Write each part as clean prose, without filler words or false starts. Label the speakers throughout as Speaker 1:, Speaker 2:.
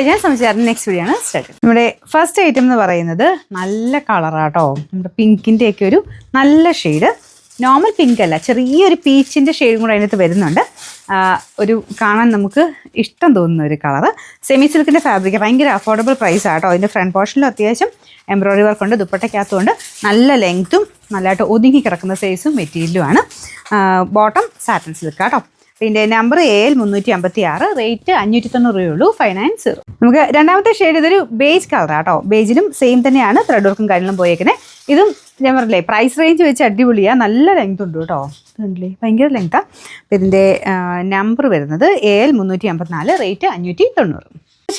Speaker 1: ഞാൻ സംസാരിച്ച next video ആണ് സ്റ്റാർട്ട്. നമ്മുടെ ഫസ്റ്റ് ഐറ്റം എന്ന് പറയുന്നത് നല്ല കളറാട്ടോ. നമ്മുടെ പിങ്കിൻ്റെ ഒക്കെ ഒരു നല്ല ഷെയ്ഡ്, നോർമൽ പിങ്ക് അല്ല, ചെറിയൊരു പീച്ചിൻ്റെ ഷെയ്ഡും കൂടെ അതിനകത്ത് വരുന്നുണ്ട്. ഒരു കാണാൻ നമുക്ക് ഇഷ്ടം തോന്നുന്ന ഒരു കളറ്. സെമി സിൽക്കിൻ്റെ ഫാബ്രിക്, ഭയങ്കര അഫോർഡബിൾ പ്രൈസ് ആട്ടോ. അതിൻ്റെ ഫ്രണ്ട് പോർഷനിലും അത്യാവശ്യം എംബ്രോയിഡറി വർക്ക് ഉണ്ട്, ദുപ്പട്ടയ്ക്കകത്തുകൊണ്ട് നല്ല ലെങ്ത്തും നല്ലതായിട്ട് ഒതുങ്ങി കിടക്കുന്ന സൈസും മെറ്റീരിയലുമാണ്. ബോട്ടം സാറ്റൻ സിൽക്ക് ആട്ടോ. പിന്നെ നമ്പർ AL356, റേറ്റ് 590 രൂപയുള്ളൂ, ഫൈനാൻസ്. നമുക്ക് രണ്ടാമത്തെ ഷെയ്ഡ് ഇതൊരു ബേജ് കളറാട്ടോ. ബേജിലും സെയിം തന്നെയാണ് ത്രെഡ് വർക്കും കാര്യങ്ങളും പോയേക്കുന്നത്. ഇതും ഞാൻ പറഞ്ഞില്ലേ പ്രൈസ് റേഞ്ച് വെച്ച് അടിപൊളിയാണ്, നല്ല ലെങ്ത് ഉണ്ട് കേട്ടോ. ഇതുണ്ടല്ലേ ഭയങ്കര ലെങ്ത്താണ്. അപ്പം ഇതിൻ്റെ നമ്പർ വരുന്നത് AL354, rate 590.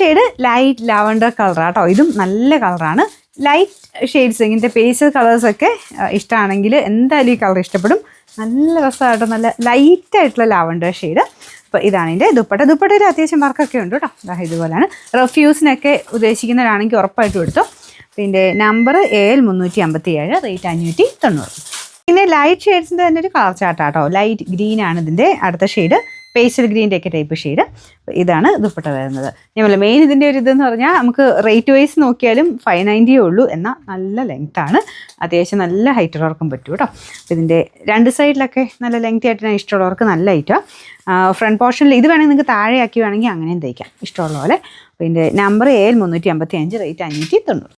Speaker 1: Shade light lavender കളറാട്ടോ. ഇതും നല്ല കളറാണ്. ലൈറ്റ് ഷെയ്ഡ്സ്, ഇങ്ങനത്തെ പേസ്റ്റൽ കളേഴ്സൊക്കെ ഇഷ്ടമാണെങ്കിൽ എന്തായാലും ഈ കളർ ഇഷ്ടപ്പെടും. നല്ല രസമായിട്ടോ, നല്ല ലൈറ്റായിട്ടുള്ള ലാവണ്ടർ ഷെയ്ഡ്. അപ്പോൾ ഇതാണ് ഇതിൻ്റെ ദുപ്പട്ടയിൽ അത്യാവശ്യം വർക്കൊക്കെ ഉണ്ട് കേട്ടോ. ഇതുപോലെയാണ്. റഫ്യൂസിനൊക്കെ ഉദ്ദേശിക്കുന്നവരാണെങ്കിൽ ഉറപ്പായിട്ടും എടുത്തോ. പിന്നെ നമ്പർ AL357, റേറ്റ് 590. പിന്നെ ലൈറ്റ് ഷെയ്ഡ്സിൻ്റെ തന്നെ ഒരു കളർ ചാർട്ടാട്ടോ. ലൈറ്റ് ഗ്രീൻ ആണ് ഇതിൻ്റെ അടുത്ത ഷെയ്ഡ്, പേസ്റ്റൽ ഗ്രീൻ്റെ ഒക്കെ ടൈപ്പ് ഷെയ്ഡ്. ഇതാണ് ദുപ്പട്ട വരുന്നത്. ഞാൻ പറഞ്ഞില്ല മെയിൻ ഇതിൻ്റെ ഒരു ഇതെന്ന് പറഞ്ഞാൽ നമുക്ക് റേറ്റ് വൈസ് നോക്കിയാലും 590 ഉള്ളൂ, എന്നാൽ നല്ല ലെങ്ത്താണ്, അത്യാവശ്യം നല്ല ഹൈറ്റ് ഉള്ളവർക്കും പറ്റും കേട്ടോ. അപ്പോൾ ഇതിൻ്റെ രണ്ട് സൈഡിലൊക്കെ നല്ല ലെങ്ത് ആയിട്ട് ഇഷ്ടമുള്ളവർക്ക് നല്ല ഐറ്റമാണ്. ഫ്രണ്ട് പോർഷനിൽ ഇത് വേണമെങ്കിൽ നിങ്ങൾക്ക് താഴെയാക്കി വേണമെങ്കിൽ അങ്ങനെയും തയ്ക്കാം ഇഷ്ടമുള്ള പോലെ. അപ്പോൾ ഇതിൻ്റെ നമ്പർ AL355, റേറ്റ് 590.